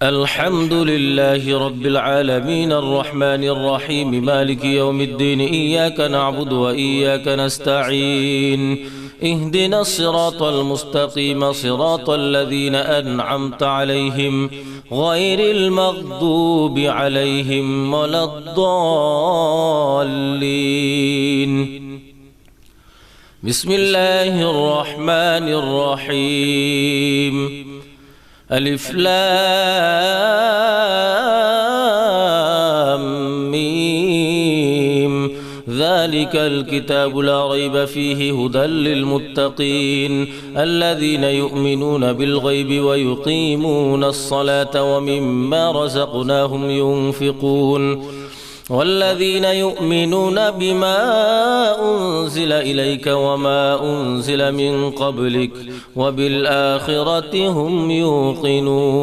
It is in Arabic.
الحمد لله رب العالمين الرحمن الرحيم مالك يوم الدين إياك نعبد وإياك نستعين اهدنا الصراط المستقيم صراط الذين أنعمت عليهم غير المغضوب عليهم ولا الضالين بسم الله الرحمن الرحيم ألف لام ميم ذلك الكتاب لا ريب فيه هدى للمتقين الذين يؤمنون بالغيب ويقيمون الصلاة ومما رزقناهم ينفقون والذين يؤمنون بما أنزل إليك وما أنزل من قبلك وبالآخرة هم يوقنون